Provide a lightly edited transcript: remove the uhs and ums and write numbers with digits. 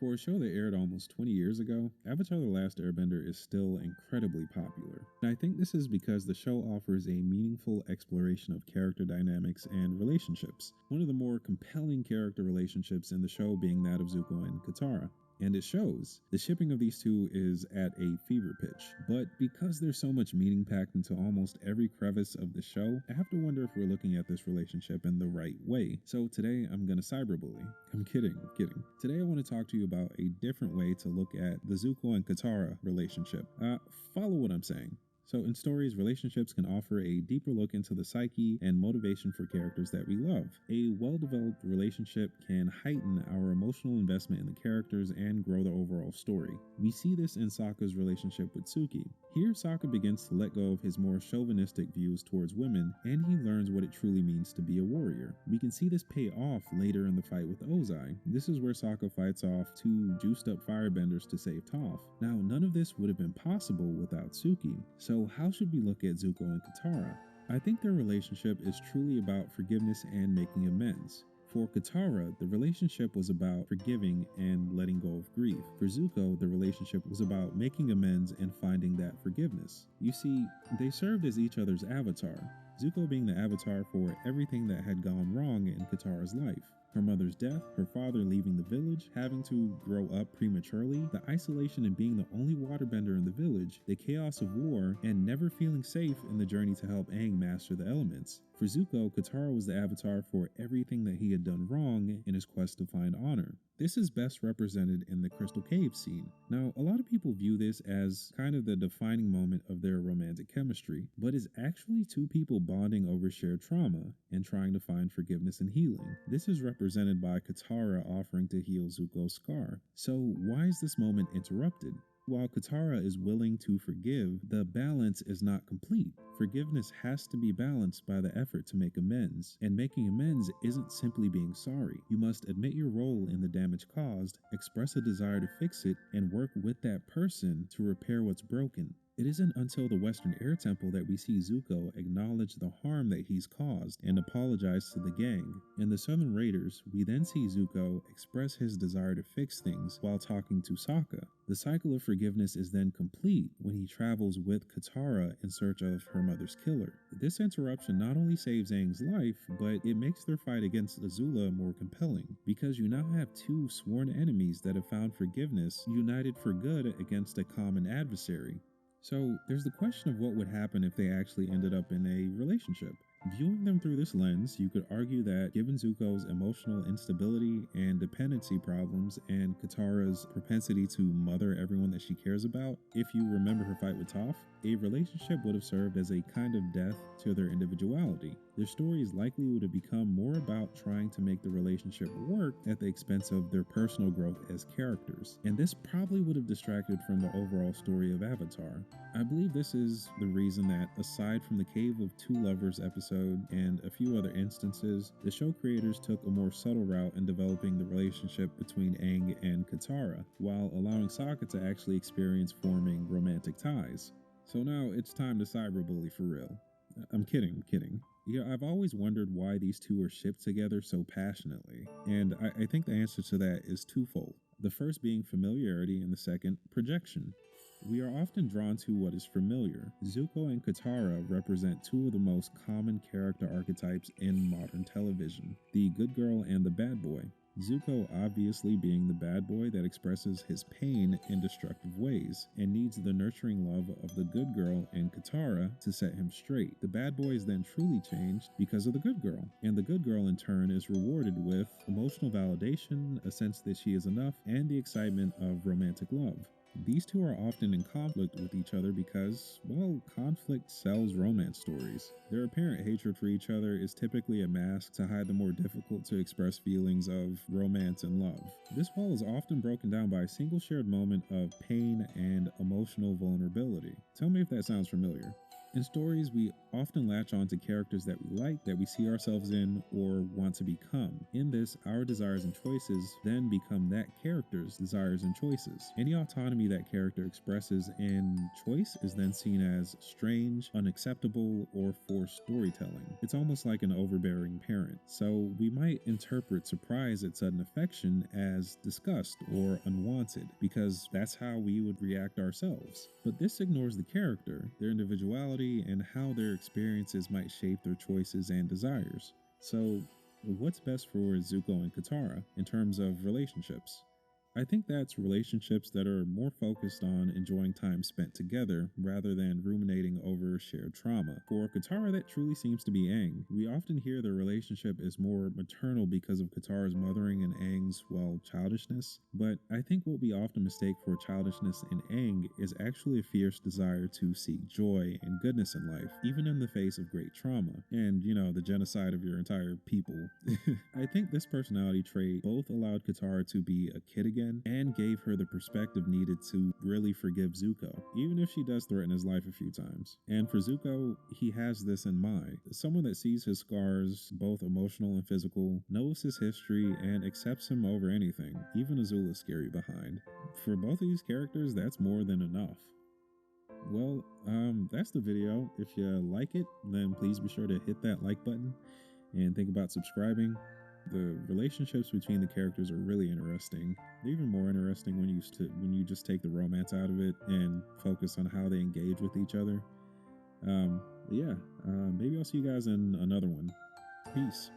For a show that aired almost 20 years ago, Avatar The Last Airbender is still incredibly popular. And I think this is because the show offers a meaningful exploration of character dynamics and relationships. One of the more compelling character relationships in the show being that of Zuko and Katara. And it shows. The shipping of these two is at a fever pitch. But because there's so much meaning packed into almost every crevice of the show, I have to wonder if we're looking at this relationship in the right way. So today I'm gonna cyberbully. I'm kidding. Today I want to talk to you about a different way to look at the Zuko and Katara relationship. Follow what I'm saying. So in stories, relationships can offer a deeper look into the psyche and motivation for characters that we love. A well-developed relationship can heighten our emotional investment in the characters and grow the overall story. We see this in Sokka's relationship with Suki. Here, Sokka begins to let go of his more chauvinistic views towards women, and he learns what it truly means to be a warrior. We can see this pay off later in the fight with Ozai. This is where Sokka fights off two juiced-up firebenders to save Toph. Now, none of this would have been possible without Suki. So how should we look at Zuko and Katara? I think their relationship is truly about forgiveness and making amends. For Katara, the relationship was about forgiving and letting go of grief. For Zuko, the relationship was about making amends and finding that forgiveness. You see, they served as each other's avatar, Zuko being the avatar for everything that had gone wrong in Katara's life. Her mother's death, her father leaving the village, having to grow up prematurely, the isolation and being the only waterbender in the village, the chaos of war, and never feeling safe in the journey to help Aang master the elements. For Zuko, Katara was the avatar for everything that he had done wrong in his quest to find honor. This is best represented in the Crystal Cave scene. Now, a lot of people view this as kind of the defining moment of their romantic chemistry, but is actually two people bonding over shared trauma and trying to find forgiveness and healing. This is represented by Katara offering to heal Zuko's scar. So why is this moment interrupted? While Katara is willing to forgive, the balance is not complete. Forgiveness has to be balanced by the effort to make amends, and making amends isn't simply being sorry. You must admit your role in the damage caused, express a desire to fix it, and work with that person to repair what's broken. It isn't until the Western Air Temple that we see Zuko acknowledge the harm that he's caused and apologize to the gang. In the Southern Raiders, we then see Zuko express his desire to fix things while talking to Sokka. The cycle of forgiveness is then complete when he travels with Katara in search of her mother's killer. This interruption not only saves Aang's life, but it makes their fight against Azula more compelling, because you now have two sworn enemies that have found forgiveness united for good against a common adversary. So there's the question of what would happen if they actually ended up in a relationship. Viewing them through this lens, you could argue that given Zuko's emotional instability and dependency problems and Katara's propensity to mother everyone that she cares about, if you remember her fight with Toph, a relationship would have served as a kind of death to their individuality. Their stories likely would have become more about trying to make the relationship work at the expense of their personal growth as characters, and this probably would have distracted from the overall story of Avatar. I believe this is the reason that, aside from the Cave of Two Lovers episode and a few other instances, the show creators took a more subtle route in developing the relationship between Aang and Katara, while allowing Sokka to actually experience forming romantic ties. So now it's time to cyberbully for real. I'm kidding. Yeah, I've always wondered why these two are shipped together so passionately, and I think the answer to that is twofold. The first being familiarity and the second, projection. We are often drawn to what is familiar. Zuko and Katara represent two of the most common character archetypes in modern television, the good girl and the bad boy. Zuko obviously being the bad boy that expresses his pain in destructive ways and needs the nurturing love of the good girl and Katara to set him straight. The bad boy is then truly changed because of the good girl, and the good girl in turn is rewarded with emotional validation, a sense that she is enough, and the excitement of romantic love. These two are often in conflict with each other because, well, conflict sells romance stories. Their apparent hatred for each other is typically a mask to hide the more difficult to express feelings of romance and love. This wall is often broken down by a single shared moment of pain and emotional vulnerability. Tell me if that sounds familiar. In stories, we often latch on to characters that we like, that we see ourselves in, or want to become. In this, our desires and choices then become that character's desires and choices. Any autonomy that character expresses in choice is then seen as strange, unacceptable, or forced storytelling. It's almost like an overbearing parent. So we might interpret surprise at sudden affection as disgust or unwanted, because that's how we would react ourselves. But this ignores the character, their individuality, and how their experiences might shape their choices and desires. So, what's best for Zuko and Katara in terms of relationships? I think that's relationships that are more focused on enjoying time spent together rather than ruminating over shared trauma. For Katara, that truly seems to be Aang. We often hear their relationship is more maternal because of Katara's mothering and Aang's, well, childishness, but I think what we often mistake for childishness in Aang is actually a fierce desire to seek joy and goodness in life, even in the face of great trauma, and, the genocide of your entire people. I think this personality trait both allowed Katara to be a kid again and gave her the perspective needed to really forgive Zuko, even if she does threaten his life a few times. And for Zuko, he has this in mind. Someone that sees his scars, both emotional and physical, knows his history, and accepts him over anything, even Azula's scary behind. For both of these characters, that's more than enough. Well, that's the video. If you like it, then please be sure to hit that like button and think about subscribing. The relationships between the characters are really interesting. They're even more interesting when you just take the romance out of it and focus on how they engage with each other. Maybe I'll see you guys in another one. Peace.